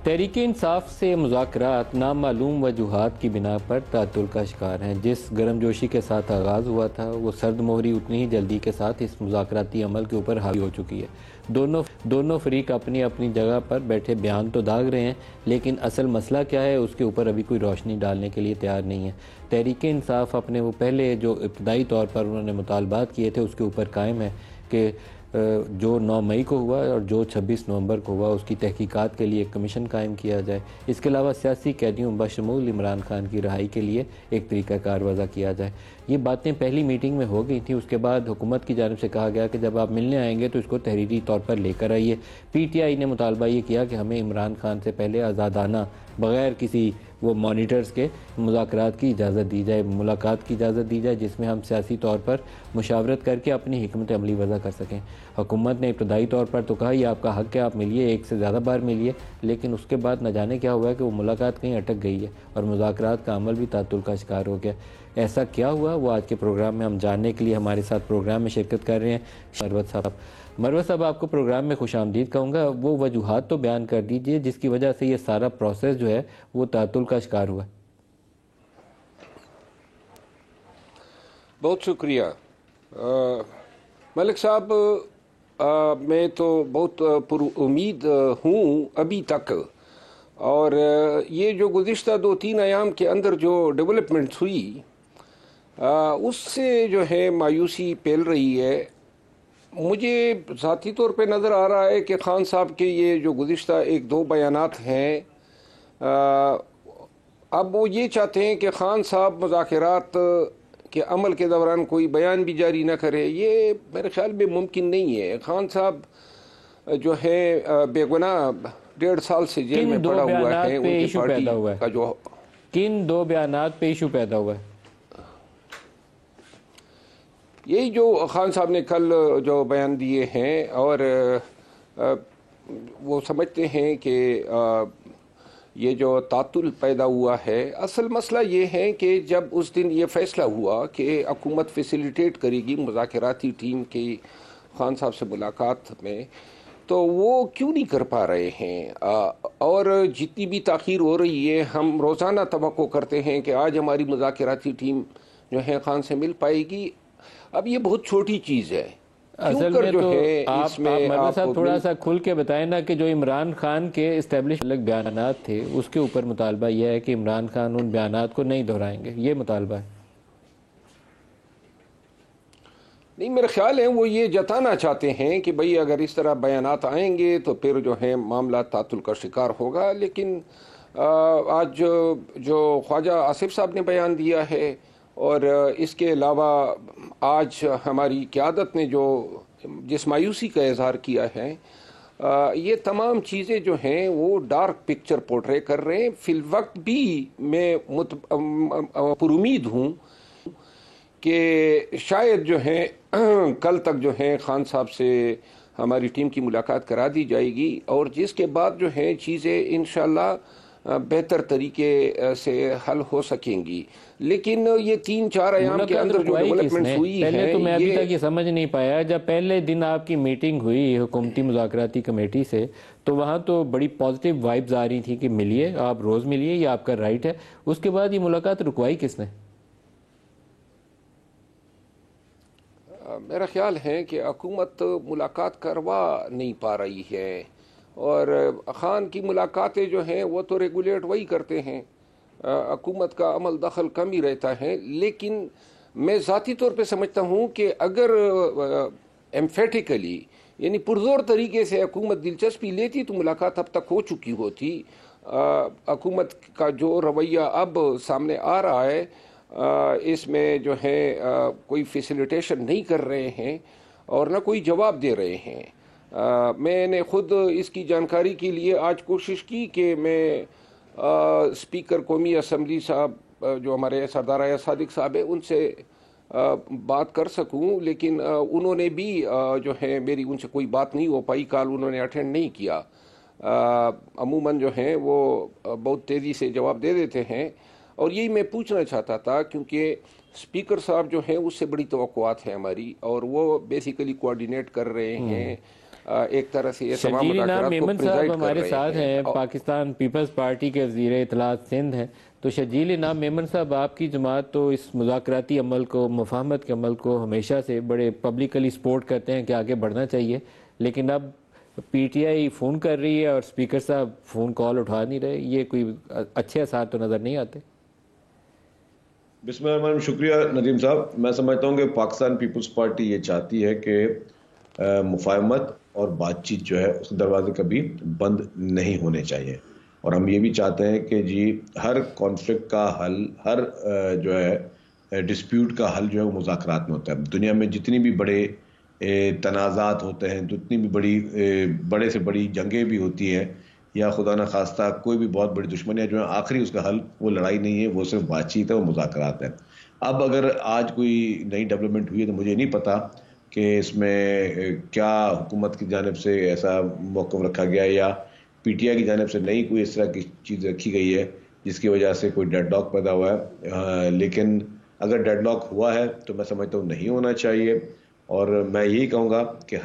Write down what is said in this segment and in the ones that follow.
تحریک انصاف سے مذاکرات نامعلوم وجوہات کی بنا پر تعطل کا شکار ہیں۔ جس گرم جوشی کے ساتھ آغاز ہوا تھا وہ سرد مہری اتنی ہی جلدی کے ساتھ اس مذاکراتی عمل کے اوپر حاوی ہو چکی ہے۔ دونوں فریق اپنی اپنی جگہ پر بیٹھے بیان تو داغ رہے ہیں، لیکن اصل مسئلہ کیا ہے اس کے اوپر ابھی کوئی روشنی ڈالنے کے لیے تیار نہیں ہے۔ تحریک انصاف اپنے وہ پہلے جو ابتدائی طور پر انہوں نے مطالبات کیے تھے اس کے اوپر قائم ہے کہ جو 9 مئی کو ہوا اور جو 26 نومبر کو ہوا اس کی تحقیقات کے لیے ایک کمیشن قائم کیا جائے۔ اس کے علاوہ سیاسی قیدیوں بشمول عمران خان کی رہائی کے لیے ایک طریقہ کار وضع کیا جائے۔ یہ باتیں پہلی میٹنگ میں ہو گئی تھیں، اس کے بعد حکومت کی جانب سے کہا گیا کہ جب آپ ملنے آئیں گے تو اس کو تحریری طور پر لے کر آئیے۔ پی ٹی آئی نے مطالبہ یہ کیا کہ ہمیں عمران خان سے پہلے آزادانہ بغیر کسی وہ مانیٹرز کے مذاکرات کی اجازت دی جائے، ملاقات کی اجازت دی جائے، جس میں ہم سیاسی طور پر مشاورت کر کے اپنی حکمت عملی وضع کر سکیں۔ حکومت نے ابتدائی طور پر تو کہا یہ آپ کا حق ہے، آپ ملیے، ایک سے زیادہ بار ملیے، لیکن اس کے بعد نہ جانے کیا ہوا کہ وہ ملاقات کہیں اٹک گئی ہے اور مذاکرات کا عمل بھی تعطل کا شکار ہو گیا۔ ایسا کیا ہوا وہ آج کے پروگرام میں ہم جاننے کے لیے ہمارے ساتھ پروگرام میں شرکت کر رہے ہیں مروت صاحب، آپ کو پروگرام میں خوش آمدید کہوں گا۔ وہ وجوہات تو بیان کر دیجئے جس کی وجہ سے یہ سارا پروسیس جو ہے وہ تعطل کا شکار ہوا۔ بہت شکریہ ملک صاحب، میں تو بہت پر امید ہوں ابھی تک، اور یہ جو گزشتہ 2-3 ایام کے اندر جو ڈیولپمنٹس ہوئی اس سے جو ہے مایوسی پھیل رہی ہے۔ مجھے ذاتی طور پہ نظر آ رہا ہے کہ خان صاحب کے یہ جو گزشتہ 1-2 بیانات ہیں، اب وہ یہ چاہتے ہیں کہ خان صاحب مذاکرات کے عمل کے دوران کوئی بیان بھی جاری نہ کرے۔ یہ میرے خیال میں ممکن نہیں ہے۔ خان صاحب جو ہے بے گناہ 1.5 سال سے جیل میں پڑا ہوا ہے، ان کی پارٹی کا جو کن 2 بیانات پہ ایشو پیدا ہوا ہے؟ یہی جو خان صاحب نے کل جو بیان دیے ہیں، اور وہ سمجھتے ہیں کہ یہ جو تعطل پیدا ہوا ہے، اصل مسئلہ یہ ہے کہ جب اس دن یہ فیصلہ ہوا کہ حکومت فیسیلیٹیٹ کرے گی مذاکراتی ٹیم کی خان صاحب سے ملاقات میں، تو وہ کیوں نہیں کر پا رہے ہیں؟ اور جتنی بھی تاخیر ہو رہی ہے، ہم روزانہ توقع کرتے ہیں کہ آج ہماری مذاکراتی ٹیم جو ہے خان سے مل پائے گی۔ اب یہ بہت چھوٹی چیز ہے۔ اصل میں تو آپ مرزا صاحب تھوڑا سا کھل کے بتائیں نا کہ جو عمران خان کے اسٹیبلش الگ بیانات تھے اس کے اوپر مطالبہ یہ ہے کہ عمران خان ان بیانات کو نہیں دہرائیں گے، یہ مطالبہ ہے۔ نہیں، میرا خیال ہے وہ یہ جتانا چاہتے ہیں کہ بھئی اگر اس طرح بیانات آئیں گے تو پھر جو ہے معاملہ تعطل کا شکار ہوگا، لیکن آج جو خواجہ آصف صاحب نے بیان دیا ہے، اور اس کے علاوہ آج ہماری قیادت نے جو جس مایوسی کا اظہار کیا ہے، یہ تمام چیزیں جو ہیں وہ ڈارک پکچر پورٹرے کر رہے ہیں۔ فی الوقت بھی میں پر امید ہوں کہ شاید جو ہے کل تک جو ہے خان صاحب سے ہماری ٹیم کی ملاقات کرا دی جائے گی، اور جس کے بعد جو ہے چیزیں انشاءاللہ بہتر طریقے سے حل ہو سکیں گی۔ لیکن یہ 3-4 ایام کے اندر جو ڈیولپمنٹس ہوئی ہیں، پہلے تو میں ابھی تک یہ سمجھ نہیں پایا، جب پہلے دن آپ کی میٹنگ ہوئی حکومتی مذاکراتی کمیٹی سے تو وہاں تو بڑی پازیٹیو وائبز آ رہی تھی کہ ملیے، آپ روز ملیے، یہ آپ کا رائٹ ہے۔ اس کے بعد یہ ملاقات رکوائی کس نے؟ میرا خیال ہے کہ حکومت ملاقات کروا نہیں پا رہی ہے، اور خان کی ملاقاتیں جو ہیں وہ تو ریگولیٹ وہی کرتے ہیں، حکومت کا عمل دخل کم ہی رہتا ہے۔ لیکن میں ذاتی طور پہ سمجھتا ہوں کہ اگر ایمفیٹیکلی یعنی پرزور طریقے سے حکومت دلچسپی لیتی تو ملاقات اب تک ہو چکی ہوتی۔ حکومت کا جو رویہ اب سامنے آ رہا ہے، اس میں جو ہے کوئی فیسیلیٹیشن نہیں کر رہے ہیں اور نہ کوئی جواب دے رہے ہیں۔ میں نے خود اس کی جانکاری کے لیے آج کوشش کی کہ میں اسپیکر قومی اسمبلی صاحب جو ہمارے سردار ایاز صادق صاحب ہیں ان سے بات کر سکوں، لیکن انہوں نے بھی جو ہے میری ان سے کوئی بات نہیں ہو پائی، کال انہوں نے اٹینڈ نہیں کیا۔ عموماً جو ہیں وہ بہت تیزی سے جواب دے دیتے ہیں، اور یہی میں پوچھنا چاہتا تھا کیونکہ اسپیکر صاحب جو ہیں اس سے بڑی توقعات ہیں ہماری، اور وہ بیسیکلی کوآرڈینیٹ کر رہے ہیں ایک طرح سے یہ تمام شرجیل انعام مذاکرات کو میمن صاحب پریزائڈ کر ہمارے رہے ساتھ ہیں، ہیں۔ پاکستان پیپلز پارٹی کے وزیر اطلاعات سندھ ہیں۔ تو شرجیل انعام میمن صاحب، آپ کی جماعت تو اس مذاکراتی عمل کو، مفاہمت کے عمل کو ہمیشہ سے بڑے پبلکلی سپورٹ کرتے ہیں کہ آگے بڑھنا چاہیے، لیکن اب پی ٹی آئی فون کر رہی ہے اور اسپیکر صاحب فون کال اٹھا نہیں رہے، یہ کوئی اچھے اثار تو نظر نہیں آتے۔ بسم اللہ الرحمن الرحیم، شکریہ ندیم صاحب۔ میں سمجھتا ہوں کہ پاکستان پیپلز پارٹی یہ چاہتی ہے کہ مفاہمت اور بات چیت جو ہے اس کے دروازے کبھی بند نہیں ہونے چاہیے، اور ہم یہ بھی چاہتے ہیں کہ جی ہر کانفلکٹ کا حل، ہر جو ہے ڈسپیوٹ کا حل جو ہے وہ مذاکرات میں ہوتا ہے۔ دنیا میں جتنی بھی بڑے تنازعات ہوتے ہیں، جتنی بھی بڑے سے بڑی جنگیں بھی ہوتی ہیں، یا خدا نہ خواستہ کوئی بھی بہت بڑی دشمنیاں جو ہیں، آخری اس کا حل وہ لڑائی نہیں ہے، وہ صرف بات چیت ہے، وہ مذاکرات ہے۔ اب اگر آج کوئی نئی ڈیولپمنٹ ہوئی ہے تو مجھے نہیں پتا کہ اس میں کیا حکومت کی جانب سے ایسا موقف رکھا گیا ہے یا پی ٹی آئی کی جانب سے نئی کوئی اس طرح کی چیز رکھی گئی ہے جس کی وجہ سے کوئی ڈیڈ لاک پیدا ہوا ہے، لیکن اگر ڈیڈ لاک ہوا ہے تو میں سمجھتا ہوں نہیں ہونا چاہیے، اور میں یہی کہوں گا کہ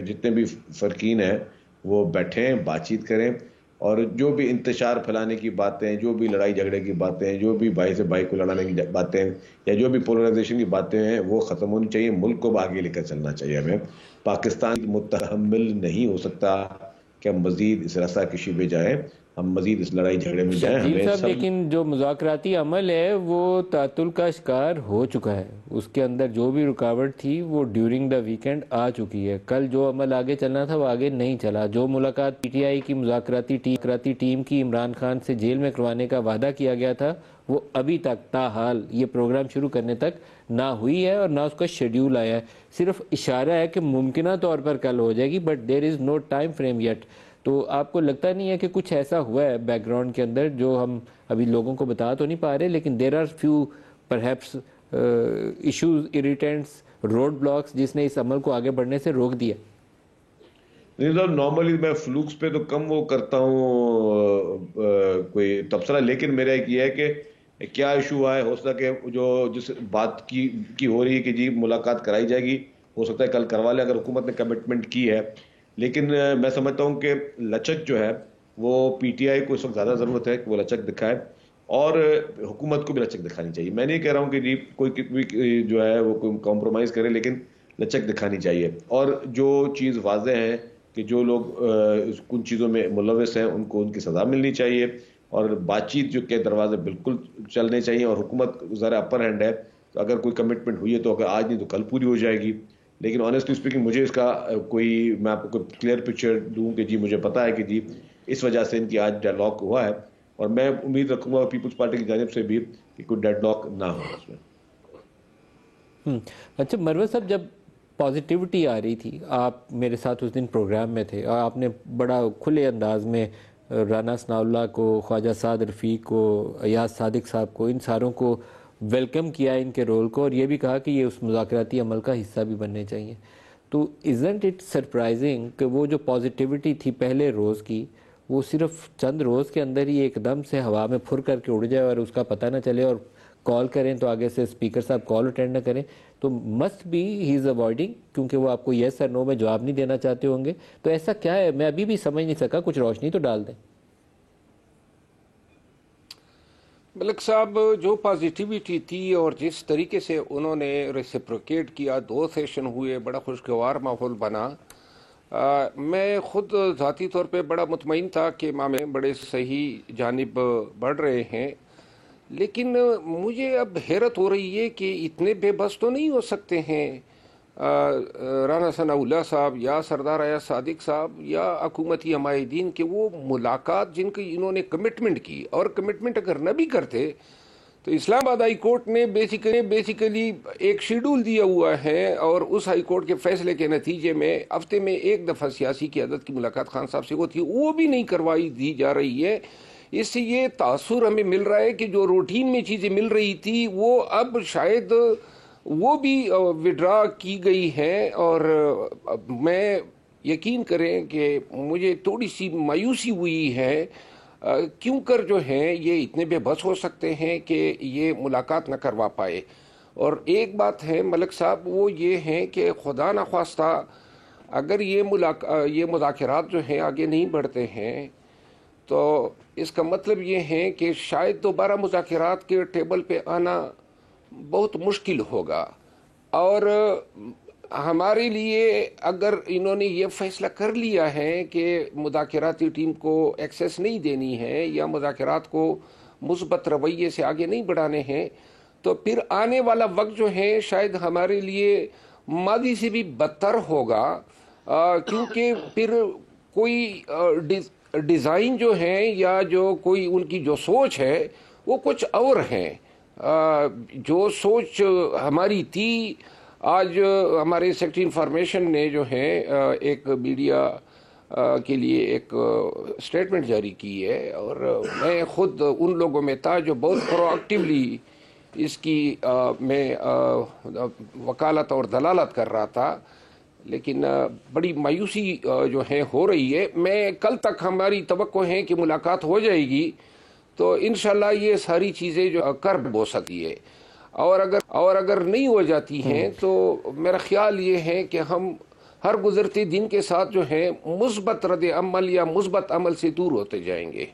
جتنے بھی فرقین ہیں وہ بیٹھیں، بات چیت کریں، اور جو بھی انتشار پھیلانے کی باتیں، جو بھی لڑائی جھگڑے کی باتیں، جو بھی بھائی سے بھائی کو لڑانے کی باتیں، یا جو بھی پولرائزیشن کی باتیں ہیں وہ ختم ہونی چاہیے۔ ملک کو آگے لے کر چلنا چاہیے ہمیں۔ پاکستان متحمل نہیں ہو سکتا کہ ہم مزید اس رسا کشی میں جائیں، ہم مزید اس لڑائی جھگڑے میں جائیں۔ شرجیل ہمیں صاحب، لیکن جو مذاکراتی عمل ہے وہ تعطل کا شکار ہو چکا ہے، اس کے اندر جو بھی رکاوٹ تھی وہ ڈیورنگ دا ویکنڈ آ چکی ہے۔ کل جو عمل آگے چلنا تھا وہ آگے نہیں چلا۔ جو ملاقات پی ٹی آئی کی مذاکراتی ٹیم کی عمران خان سے جیل میں کروانے کا وعدہ کیا گیا تھا، وہ ابھی تک تاحال یہ پروگرام شروع کرنے تک نہ ہوئی ہے اور نہ اس کا شیڈیول آیا ہے۔ صرف اشارہ ہے کہ ممکنہ طور پر کل ہو جائے گی، but there is no time frame yet. تو آپ کو لگتا نہیں ہے کہ کچھ ایسا ہوا ہے بیک گراؤنڈ کے اندر جو ہم ابھی لوگوں کو بتا تو نہیں پا رہے، لیکن there are few perhaps issues, irritants, road blocks جس نے اس عمل کو آگے بڑھنے سے روک دیا؟ نہیں صاحب، نارملی میں فلوکس پہ تو کم وہ کرتا ہوں کوئی تبصرہ، لیکن میرا ایک یہ ہے کہ کیا ایشو آئے، ہو سکتا کہ جو جس بات کی ہو رہی ہے کہ جی ملاقات کرائی جائے گی، ہو سکتا ہے کل کروا لیں اگر حکومت نے کمٹمنٹ کی ہے، لیکن میں سمجھتا ہوں کہ لچک جو ہے وہ پی ٹی آئی کو اس وقت زیادہ ضرورت ہے کہ وہ لچک دکھائے، اور حکومت کو بھی لچک دکھانی چاہیے۔ میں نہیں کہہ رہا ہوں کہ جی کوئی جو ہے وہ کوئی کمپرومائز کرے، لیکن لچک دکھانی چاہیے، اور جو چیز واضح ہے کہ جو لوگ کن چیزوں میں ملوث ہیں ان کو ان کی سزا ملنی چاہیے، اور بات چیت جو کے دروازے بالکل چلنے چاہیے، اور حکومت ذرا اپر ہینڈ ہے، تو اگر کوئی کمٹمنٹ ہوئی ہے تو اگر آج نہیں تو کل پوری ہو جائے گی۔ لیکن آنیسٹلی اسپیکنگ مجھے اس کا میں آپ کو کلیئر پکچر دوں کہ جی مجھے پتا ہے کہ جی اس وجہ سے ان کی آج ڈیڈ لاک ہوا ہے، اور میں امید رکھوں گا پیپلز پارٹی کی جانب سے بھی کہ کوئی ڈیڈ لاک نہ ہو اس میں۔ اچھا مروت صاحب، جب پازیٹیوٹی آ رہی تھی، آپ میرے ساتھ اس دن پروگرام میں تھے، اور آپ نے بڑا کھلے انداز میں رانا ثناء اللہ کو، خواجہ سعد رفیق کو، ایاز صادق صاحب کو، ان ساروں کو ویلکم کیا ان کے رول کو، اور یہ بھی کہا کہ یہ اس مذاکراتی عمل کا حصہ بھی بننے چاہیے۔ تو ازنٹ اٹ سرپرائزنگ کہ وہ جو پازیٹیوٹی تھی پہلے روز کی، وہ صرف چند روز کے اندر ہی ایک دم سے ہوا میں پھر کر کے اڑ جائے اور اس کا پتہ نہ چلے، اور کال کریں تو آگے سے اسپیکر صاحب کال اٹینڈ نہ کریں؟ تو must be he is avoiding, کیونکہ وہ آپ کو یس اور نو میں جواب نہیں دینا چاہتے ہوں گے۔ تو ایسا کیا ہے؟ میں ابھی بھی سمجھ نہیں سکا، کچھ روشنی تو ڈال دیں۔ ملک صاحب، جو پازیٹیویٹی تھی اور جس طریقے سے انہوں نے ریسپروکیٹ کیا، 2 سیشن ہوئے، بڑا خوشگوار ماحول بنا، میں خود ذاتی طور پہ بڑا مطمئن تھا کہ معاملے بڑے صحیح جانب بڑھ رہے ہیں، لیکن مجھے اب حیرت ہو رہی ہے کہ اتنے بے بس تو نہیں ہو سکتے ہیں رانا ثناء اللہ صاحب یا سردار ایاز صادق صاحب یا حکومتی عمائدین کہ وہ ملاقات جن کی انہوں نے کمٹمنٹ کی، اور کمٹمنٹ اگر نہ بھی کرتے تو اسلام آباد ہائی کورٹ نے بیسیکلی ایک شیڈول دیا ہوا ہے، اور اس ہائی کورٹ کے فیصلے کے نتیجے میں ہفتے میں ایک دفعہ سیاسی قیادت کی ملاقات خان صاحب سے ہوتی ہے، وہ بھی نہیں کروائی دی جا رہی ہے۔ اس سے یہ تاثر ہمیں مل رہا ہے کہ جو روٹین میں چیزیں مل رہی تھی وہ اب شاید وہ بھی وڈرا کی گئی ہے، اور میں یقین کریں کہ مجھے تھوڑی سی مایوسی ہوئی ہے کیوں کر جو ہیں یہ اتنے بے بس ہو سکتے ہیں کہ یہ ملاقات نہ کروا پائے۔ اور ایک بات ہے ملک صاحب، وہ یہ ہے کہ خدا نخواستہ اگر یہ مذاکرات جو ہیں آگے نہیں بڑھتے ہیں تو اس کا مطلب یہ ہے کہ شاید دوبارہ مذاکرات کے ٹیبل پہ آنا بہت مشکل ہوگا. اور ہمارے لیے اگر انہوں نے یہ فیصلہ کر لیا ہے کہ مذاکراتی ٹیم کو ایکسیس نہیں دینی ہے یا مذاکرات کو مثبت رویے سے آگے نہیں بڑھانے ہیں تو پھر آنے والا وقت جو ہے شاید ہمارے لیے ماضی سے بھی بدتر ہوگا, کیونکہ پھر کوئی ڈیزائن جو ہے یا جو کوئی ان کی جو سوچ ہے وہ کچھ اور ہے. جو سوچ ہماری تھی, آج ہمارے سیکرٹری انفارمیشن نے جو ہے ایک میڈیا کے لیے ایک سٹیٹمنٹ جاری کی ہے, اور میں خود ان لوگوں میں تھا جو بہت پرو ایکٹیولی اس کی میں وکالت اور دلالت کر رہا تھا, لیکن بڑی مایوسی جو ہے ہو رہی ہے. میں کل تک ہماری توقع ہے کہ ملاقات ہو جائے گی تو انشاءاللہ یہ ساری چیزیں جو کر ہو سکتی ہے, اور اگر نہیں ہو جاتی ہیں تو میرا خیال یہ ہے کہ ہم ہر گزرتے دن کے ساتھ جو ہے مثبت رد عمل یا مثبت عمل سے دور ہوتے جائیں گے.